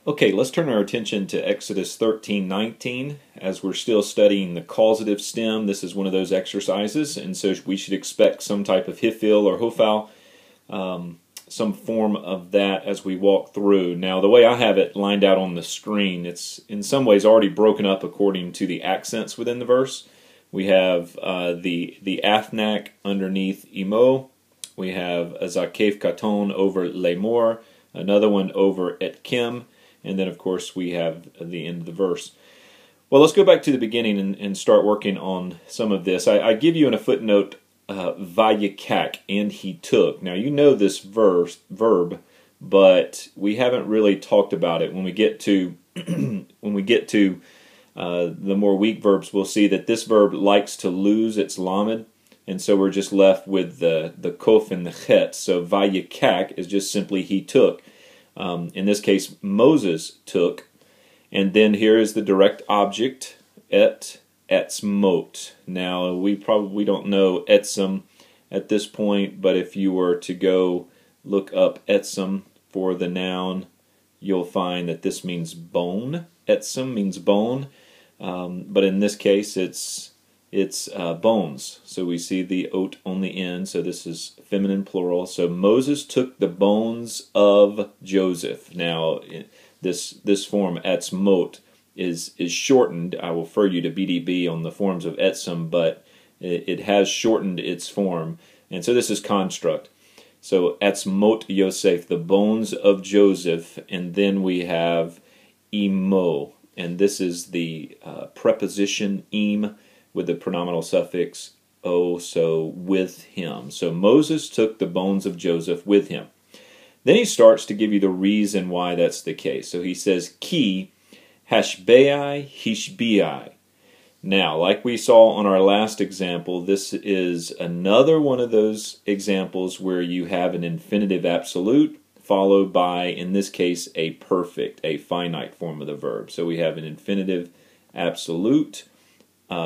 Okay, let's turn our attention to Exodus 13:19 as we're still studying the causative stem. This is one of those exercises, and so we should expect some type of hifil or hofal, some form of that as we walk through. Now, the way I have it lined out on the screen, it's in some ways already broken up according to the accents within the verse. We have the Athnak underneath Imo. We have a Zakef Katon over Lemor, another one over Etkim, and then, of course, we have the end of the verse. Well, let's go back to the beginning and start working on some of this. I give you in a footnote, Vayikak, and he took. Now, you know this verb, but we haven't really talked about it. When we get to the more weak verbs, we'll see that this verb likes to lose its lamed, and so we're just left with the kof and the chet. So Vayikak is just simply he took. In this case, Moses took, and then here is the direct object, etzmot. Now, we probably don't know etzem at this point, but if you were to go look up etzem for the noun, you'll find that this means bone. Etzem means bone, but in this case, it's bones. So we see the ot on the end, so this is feminine plural. So Moses took the bones of Joseph. Now, this form, etzmot, is shortened. I will refer you to BDB on the forms of etzem, but it has shortened its form. And so this is construct. So etzmot Yosef, the bones of Joseph, and then we have imo, and this is the preposition im, with the pronominal suffix o, so with him. So Moses took the bones of Joseph with him. Then he starts to give you the reason why that's the case. So he says, Ki hashbeai hishbiai. Now, like we saw on our last example, this is another one of those examples where you have an infinitive absolute followed by, in this case, a perfect, a finite form of the verb. So we have an infinitive absolute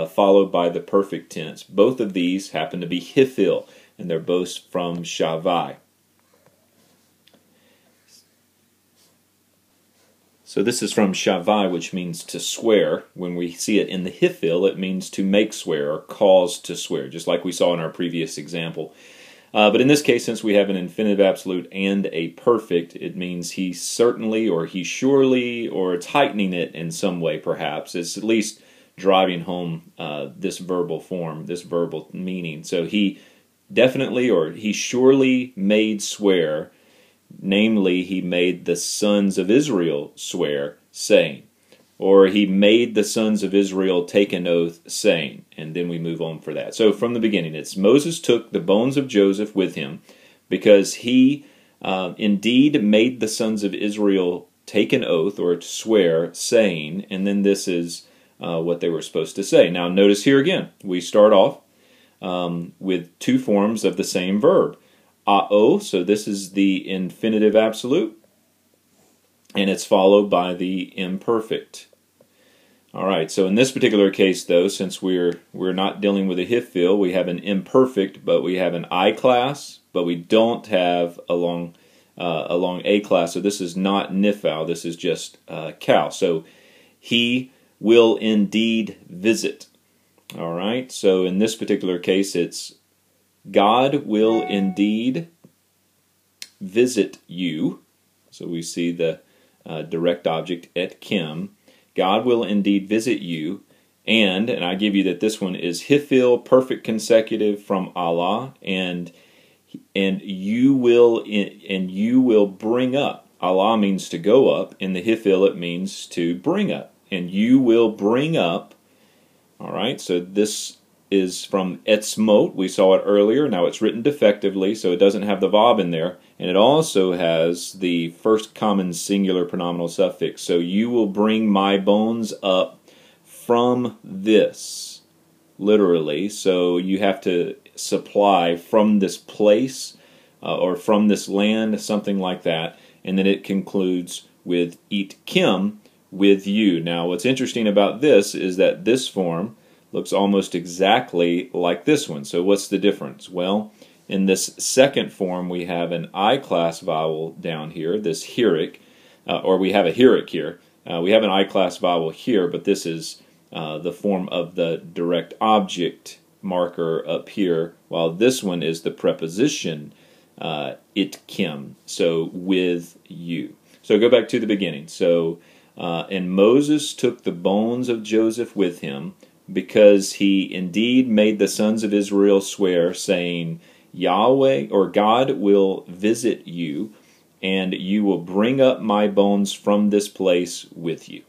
followed by the perfect tense. Both of these happen to be hifil, and they're both from shavai. So this is from shavai, which means to swear. When we see it in the hifil, it means to make swear or cause to swear, just like we saw in our previous example. But in this case, since we have an infinitive absolute and a perfect, it means he certainly or he surely, or it's heightening it in some way perhaps. It's at least driving home this verbal form, this verbal meaning. So he definitely or he surely made swear, namely he made the sons of Israel swear, saying, or he made the sons of Israel take an oath, saying, and then we move on for that. So from the beginning, it's Moses took the bones of Joseph with him because he indeed made the sons of Israel take an oath or swear, saying, and then this is what they were supposed to say. Now notice here again, we start off with two forms of the same verb. Ao, so this is the infinitive absolute, and it's followed by the imperfect. Alright, so in this particular case though, since we're not dealing with a hifil, we have an imperfect, but we have an I class, but we don't have a long A class, so this is not nifal, this is just kal. So he will indeed visit. Alright, so in this particular case it's God will indeed visit you. So we see the direct object et kim. God will indeed visit you, and I give you that this one is hifil, perfect consecutive from Allah, and you will bring up. Allah means to go up, in the hifil it means to bring up. And you will bring up, alright, so this is from etzmot, we saw it earlier, now it's written defectively, so it doesn't have the vav in there, and it also has the first common singular pronominal suffix, so you will bring my bones up from this, literally, so you have to supply from this place, or from this land, something like that, and then it concludes with eat kim, with you. Now what's interesting about this is that this form looks almost exactly like this one. So what's the difference? Well, in this second form we have an I class vowel down here, this hirik, or we have a Hirik here. We have an I-class vowel here, but this is the form of the direct object marker up here, while this one is the preposition itkim, so with you. So go back to the beginning. So, and Moses took the bones of Joseph with him, because he indeed made the sons of Israel swear, saying, Yahweh, or God, will visit you, and you will bring up my bones from this place with you.